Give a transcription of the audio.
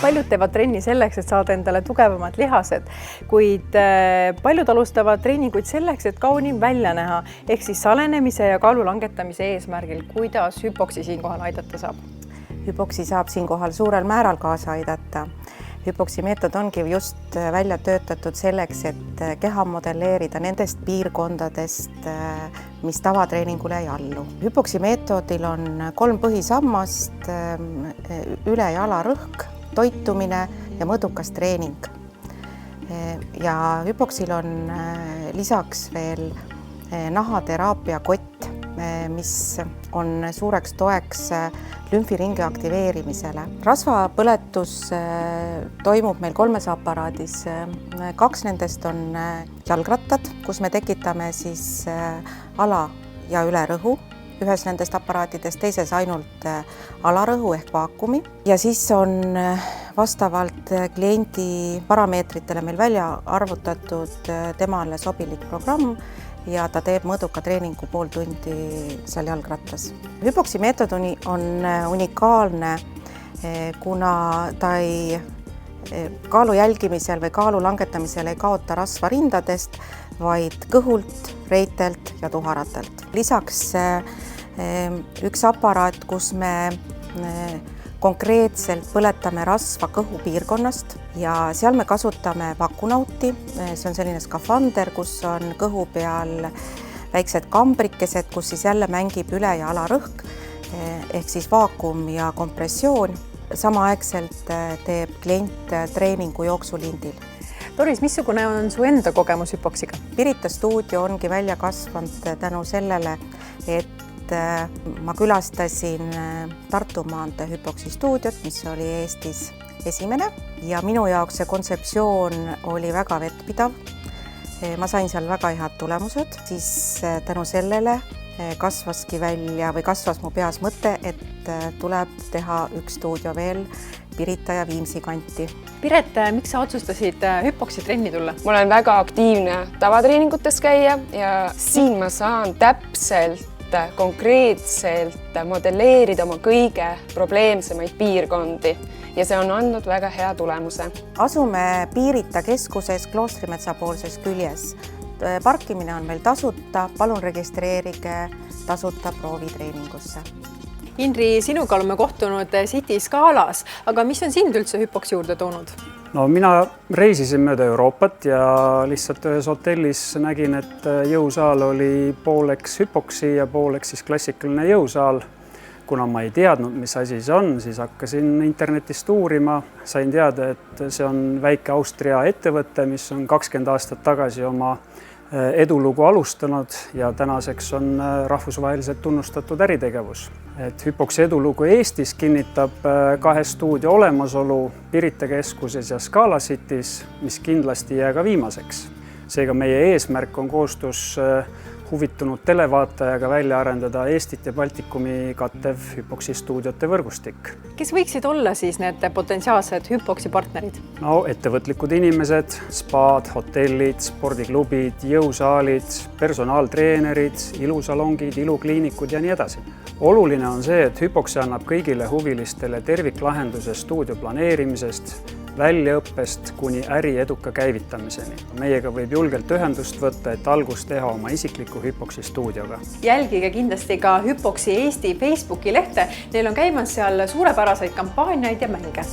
Paljud teevad trenni selleks, et saada endale tugevamad lihased, kuid paljud alustavad treeninguid selleks, et kaunim välja näha, ehk siis salenemise ja kaalu langetamise eesmärgil. Kuidas hüpoksi siinkohal aidata saab? Hüpoksi saab siinkohal suurel määral kaasa aidata. Hüpoksi meetod ongi just välja töötatud selleks, et keha modelleerida nendest piirkondadest, mis tavatreeningule ei allu. Hüpoksi meetodil on 3 põhisammast: üle- ja alarõhk, toitumine ja mõõdukas treening. Ja hüpoksil on lisaks veel nahateraapia kott, mis on suureks toeks lümfiringi aktiveerimisele. Rasvapõletus toimub meil 3 aparaadis. 2 nendest on jalgrattad, kus me tekitame siis ala- ja ülerõhu. Ühes nendest aparaatidest, teises ainult alarõhu ehk vaakumi. Ja siis on vastavalt kliendi parameetritele meil välja arvutatud temale sobilik programm ja ta teeb mõõduka treeningu pool tundi seal jalgrattas. Hüpoksi meetod on unikaalne, kuna ta ei kaalu jälgimisel või kaalu langetamisel ei kaota rasva rindadest, vaid kõhult, reitelt ja tuharatelt. Lisaks üks aparaat, kus me konkreetselt põletame rasva kõhupiirkonnast ja seal me kasutame vakunauti. See on selline skafander, kus on kõhu peal väiksed kambrikesed, kus siis jälle mängib üle- ja alarõhk ehk siis vaakum ja kompressioon. Samaaegselt teeb klient treeningu jooksulindil. Doris, missugune on su enda kogemus hüpoksiga? Pirita stuudio ongi välja kasvanud tänu sellele, et ma külastasin Tartu maantee hüpoksi stuudiot, mis oli Eestis esimene ja minu jaoks see kontseptsioon oli väga vettpidav. Ma sain seal väga head tulemused, siis tänu sellele kasvaski välja või kasvas mu peas mõte, et tuleb teha üks stuudio veel Pirita ja Viimsi kanti. Piret, miks sa otsustasid hüpoksi trenni tulla? Ma olen väga aktiivne tavatreeningutes käia ja siin ma saan täpselt konkreetselt modelleerida oma kõige probleemsemaid piirkondi ja see on andnud väga hea tulemuse. Asume Pirita keskuses Kloostrimetsa poolses küljes. Parkimine on meil tasuta, palun registreerige tasuta proovitreeningusse. Indri, sinuga oleme kohtunud City Scalas, aga mis on sind üldse hüpoksi juurde toonud? No mina reisisin mööda Euroopat ja lihtsalt ühes hotellis nägin, et jõusaal oli pooleks hüpoksi ja pooleks siis klassikaline jõusaal. Kuna ma ei teadnud, mis asi see on, siis hakkasin internetist uurima. Sain teada, et see on väike Austria ettevõte, mis on 20 aastat tagasi oma edulugu alustanud ja tänaseks on rahvusvaheliselt tunnustatud äritegevus. Et hüpoksi edulugu Eestis kinnitab 2 stuudio olemasolu Pirita keskuses ja Scala City's, mis kindlasti ei jää ka viimaseks. Seega meie eesmärk on koostöös huvitunud televaatajaga välja arendada Eestit ja Baltikumi kattev hüpoksi stuudiote võrgustik. Kes võiksid olla siis need potentsiaalsed hüpoksi partnerid? No, ettevõtlikud inimesed, spaad, hotellid, spordiklubid, jõusaalid, personaaltreenerid, ilusalongid, ilukliinikud ja nii edasi. Oluline on see, et hüpoksi annab kõigile huvilistele terviklahenduse stuudio planeerimisest, väljaõppest kuni äri eduka käivitamiseni. Meiega võib julgelt ühendust võtta, et algust teha oma isikliku hüpoksi stuudioga. Jälgige kindlasti ka Hüpoksi Eesti Facebooki lehte. Neil on käimas seal suurepäraseid kampaaniaid ja mänge.